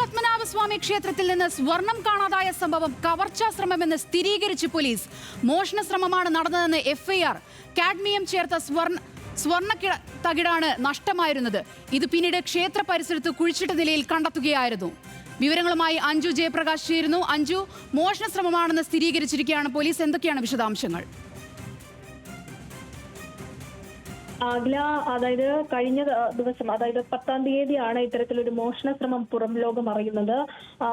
ശ്രീപത്മനാഭസ്വാമി ക്ഷേത്രത്തിൽ നിന്ന് സ്വർണം കാണാതായ സംഭവം കവർച്ചാ ശ്രമമെന്ന് സ്ഥിരീകരിച്ച് പോലീസ്. മോഷണ ശ്രമമാണ് നടന്നതെന്ന് എഫ്ഐആർ. കാഡ്മിയം ചേർത്ത സ്വർണ്ണ തകിടാണ് നഷ്ടമായിരുന്നത്. ഇത് പിന്നീട് ക്ഷേത്ര പരിസരത്ത് കുഴിച്ചിട്ട നിലയിൽ കണ്ടെത്തുകയായിരുന്നു. വിവരങ്ങളുമായി അഞ്ജു ജയപ്രകാശ് ചേരുന്നു. അഞ്ജു, മോഷണ ശ്രമമാണെന്ന് സ്ഥിരീകരിച്ചിരിക്കുകയാണ് പോലീസ്. എന്തൊക്കെയാണ് വിശദാംശങ്ങൾ? ആഗ്ല, അതായത് കഴിഞ്ഞ ദിവസം, അതായത് 10-ാം തീയതിയാണ് ഇത്തരത്തിലൊരു മോഷണ ശ്രമം പുറം ലോകം അറിയുന്നത്.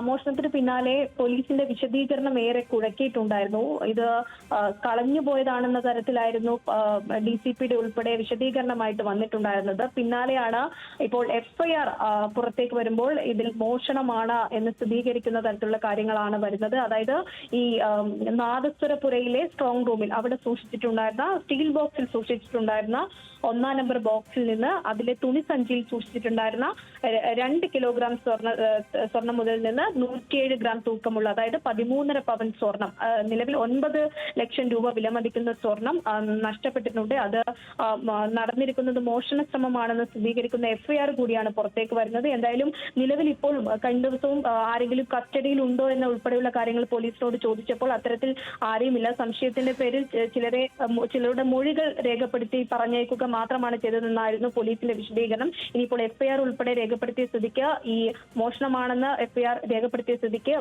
മോഷണത്തിന് പിന്നാലെ പോലീസിന്റെ വിശദീകരണം ഏറെ കുഴക്കിയിട്ടുണ്ടായിരുന്നു. ഇത് കളഞ്ഞുപോയതാണെന്ന തരത്തിലായിരുന്നു DCPയുടെ ഉൾപ്പെടെ വിശദീകരണമായിട്ട് വന്നിട്ടുണ്ടായിരുന്നത്. പിന്നാലെയാണ് ഇപ്പോൾ FIR പുറത്തേക്ക് വരുമ്പോൾ ഇതിൽ മോഷണമാണ് എന്ന് സ്ഥിരീകരിക്കുന്ന തരത്തിലുള്ള കാര്യങ്ങളാണ് വരുന്നത്. അതായത് ഈ നാദസ്വരപുരയിലെ സ്ട്രോങ് റൂമിൽ അവിടെ സൂക്ഷിച്ചിട്ടുണ്ടായിരുന്ന സ്റ്റീൽ ബോക്സിൽ സൂക്ഷിച്ചിട്ടുണ്ടായിരുന്ന 1-ാം നമ്പർ ബോക്സിൽ നിന്ന് അതിലെ തുണിസഞ്ചിയിൽ സൂക്ഷിച്ചിട്ടുണ്ടായിരുന്ന 2 കിലോഗ്രാം സ്വർണം മുതൽ നിന്ന് 107 ഗ്രാം തൂക്കമുള്ള, അതായത് 13.5 പവൻ സ്വർണം, നിലവിൽ 9 ലക്ഷം രൂപ വിലമതിക്കുന്ന സ്വർണം നഷ്ടപ്പെട്ടിട്ടുണ്ട്. അത് നടന്നിരിക്കുന്നത് മോഷണ ശ്രമമാണെന്ന് സ്ഥിരീകരിക്കുന്ന FIR കൂടിയാണ് പുറത്തേക്ക് വരുന്നത്. എന്തായാലും നിലവിൽ ഇപ്പോൾ കഴിഞ്ഞ ദിവസവും ആരെങ്കിലും കസ്റ്റഡിയിൽ ഉണ്ടോ എന്ന ഉൾപ്പെടെയുള്ള കാര്യങ്ങൾ പോലീസിനോട് ചോദിച്ചപ്പോൾ അത്തരത്തിൽ ആരെയുമില്ല. സംശയത്തിന്റെ പേരിൽ ചിലരുടെ മൊഴികൾ രേഖപ്പെടുത്തി പറഞ്ഞേക്കുക മാത്രമാണ് ചെയ്തതെന്നായിരുന്നു പോലീസിന്റെ വിശദീകരണം. ഇനിയിപ്പോൾ FIR ഉൾപ്പെടെ രേഖപ്പെടുത്തിയ സ്ഥിതിക്ക്, ഈ മോഷണമാണെന്ന് FIR രേഖപ്പെടുത്തിയ സ്ഥിതിക്ക്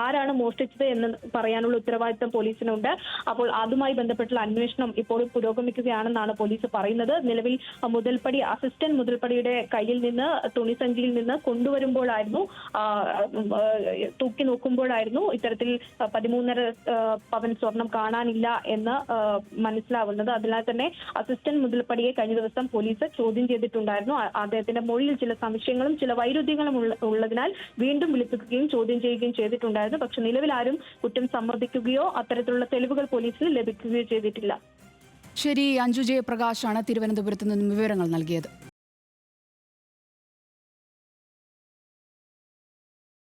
ആരാണ് മോഷ്ടിച്ചത് എന്ന് പറയാനുള്ള ഉത്തരവാദിത്തം പോലീസിനുണ്ട്. അപ്പോൾ അതുമായി ബന്ധപ്പെട്ടുള്ള അന്വേഷണം ഇപ്പോൾ പുരോഗമിക്കുകയാണെന്നാണ് പോലീസ് പറയുന്നത്. നിലവിൽ മുതൽപ്പടി, അസിസ്റ്റന്റ് മുതൽപ്പടിയുടെ കയ്യിൽ നിന്ന് തുണിസഞ്ചിയിൽ നിന്ന് കൊണ്ടുവരുമ്പോഴായിരുന്നു, തൂക്കി നോക്കുമ്പോഴായിരുന്നു ഇത്തരത്തിൽ 13.5 പവൻ സ്വർണം കാണാനില്ല എന്ന് മനസ്സിലാവുന്നത്. അതിനാൽ തന്നെ അസിസ്റ്റന്റ് മുതൽപ്പടിയെ കഴിഞ്ഞ ദിവസം പോലീസ് ചോദ്യം ചെയ്തിട്ടുണ്ടായിരുന്നു. അദ്ദേഹത്തിന്റെ മൊഴിയിൽ ചില സംശയങ്ങളും ചില വൈരുദ്ധ്യങ്ങളും ഉള്ളതിനാൽ വീണ്ടും വിളിപ്പിക്കുകയും ചോദ്യം ചെയ്യുകയും ചെയ്തിട്ടുണ്ടായിരുന്നു. പക്ഷെ നിലവിൽ ആരും കുറ്റം സമ്മതിക്കുകയോ അത്തരത്തിലുള്ള തെളിവുകൾ പോലീസിന് ലഭിക്കുകയോ ചെയ്തിട്ടില്ല. ശരി, അഞ്ജു ജയപ്രകാശാണ് തിരുവനന്തപുരത്ത് നിന്നും വിവരങ്ങൾ നൽകിയത്.